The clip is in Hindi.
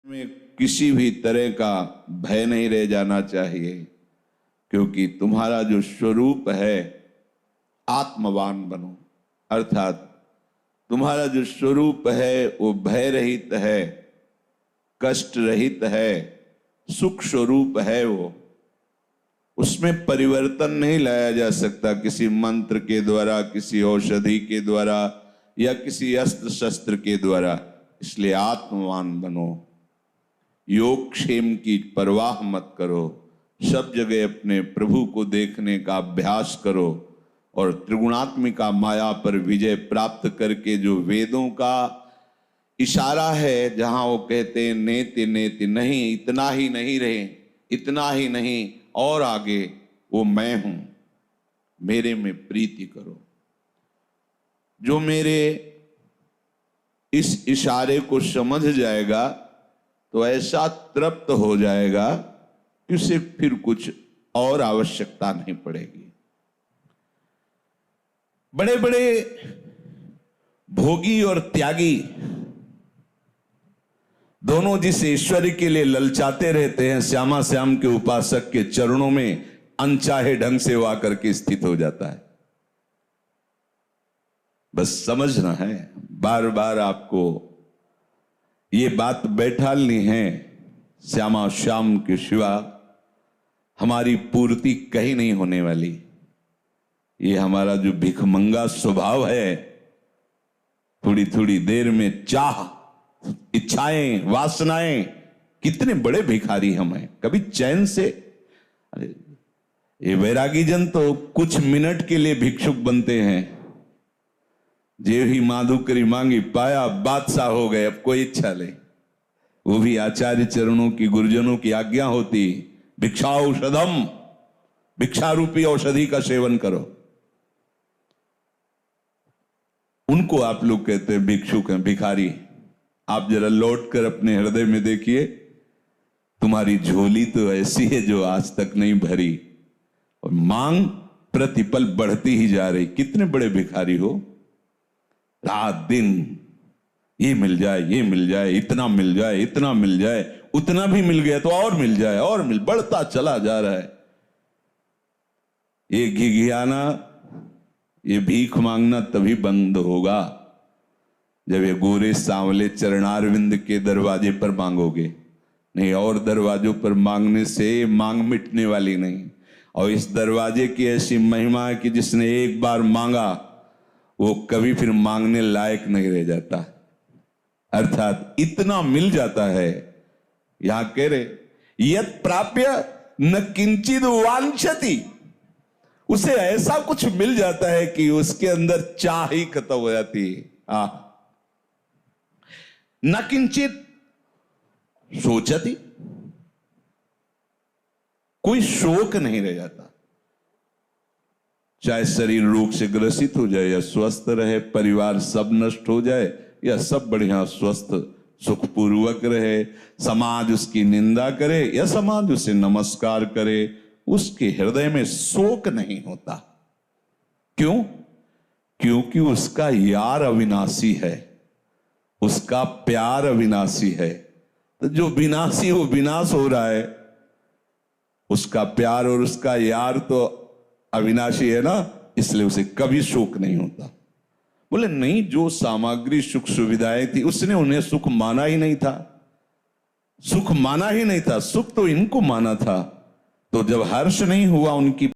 में किसी भी तरह का भय नहीं रह जाना चाहिए, क्योंकि तुम्हारा जो स्वरूप है आत्मवान बनो। अर्थात तुम्हारा जो स्वरूप है वो भय रहित है, कष्ट रहित है, सुख स्वरूप है। वो उसमें परिवर्तन नहीं लाया जा सकता किसी मंत्र के द्वारा, किसी औषधि के द्वारा या किसी अस्त्र शस्त्र के द्वारा। इसलिए आत्मवान बनो, योगक्षेम की परवाह मत करो, सब जगह अपने प्रभु को देखने का अभ्यास करो और त्रिगुणात्मिका माया पर विजय प्राप्त करके जो वेदों का इशारा है, जहां वो कहते हैं नेति नेति नहीं, इतना ही नहीं रहे, इतना ही नहीं और आगे, वो मैं हूं, मेरे में प्रीति करो। जो मेरे इस इशारे को समझ जाएगा तो ऐसा तृप्त हो जाएगा कि उसे फिर कुछ और आवश्यकता नहीं पड़ेगी। बड़े बड़े भोगी और त्यागी दोनों जिस ईश्वर के लिए ललचाते रहते हैं, श्यामा श्याम के उपासक के चरणों में अनचाहे ढंग से वो आकर के स्थित हो जाता है। बस समझना है, बार बार आपको ये बात बैठालनी है, श्यामा श्याम के सिवा हमारी पूर्ति कहीं नहीं होने वाली। ये हमारा जो भिखमंगा स्वभाव है, थोड़ी थोड़ी देर में चाह, इच्छाएं, वासनाएं, कितने बड़े भिखारी हम हैं। कभी चैन से, अरे ये वैरागी जन तो कुछ मिनट के लिए भिक्षुक बनते हैं। जे ही माधुकरी मांगी पाया, बादशाह हो गए, अब कोई इच्छा ले। वो भी आचार्य चरणों की, गुरुजनों की आज्ञा होती, भिक्षा औषधम, भिक्षा रूपी औषधि का सेवन करो। उनको आप लोग कहते हैं भिक्षुक हैं, भिखारी। आप जरा लौट कर अपने हृदय में देखिए, तुम्हारी झोली तो ऐसी है जो आज तक नहीं भरी और मांग प्रतिपल बढ़ती ही जा रही। कितने बड़े भिखारी हो, रात दिन ये मिल जाए, ये मिल जाए, इतना मिल जाए, इतना मिल जाए, उतना भी मिल गया तो और मिल जाए, और बढ़ता चला जा रहा है। ये घिघियाना, ये भीख मांगना तभी बंद होगा जब ये गोरे सांवले चरणारविंद के दरवाजे पर मांगोगे। नहीं, और दरवाजों पर मांगने से मांग मिटने वाली नहीं। और इस दरवाजे की ऐसी महिमा है कि जिसने एक बार मांगा वो कभी फिर मांगने लायक नहीं रह जाता। अर्थात इतना मिल जाता है। यहां कह रहे, यत् प्राप्य न किंचित वांछति, उसे ऐसा कुछ मिल जाता है कि उसके अंदर चाह ही खत्म हो जाती है। न किंचित सोचती, कोई शोक नहीं रह जाता। चाहे शरीर रोग से ग्रसित हो जाए या स्वस्थ रहे, परिवार सब नष्ट हो जाए या सब बढ़िया स्वस्थ सुखपूर्वक रहे, समाज उसकी निंदा करे या समाज उसे नमस्कार करे, उसके हृदय में शोक नहीं होता। क्यों? क्योंकि उसका यार अविनाशी है, उसका प्यार अविनाशी है। तो जो विनाशी वो विनाश हो रहा है, उसका प्यार और उसका यार तो अविनाशी है ना, इसलिए उसे कभी शोक नहीं होता। बोले नहीं, जो सामग्री सुख सुविधाएं थी उसने उन्हें सुख माना ही नहीं था, सुख माना ही नहीं था, सुख तो इनको माना था। तो जब हर्ष नहीं हुआ उनकी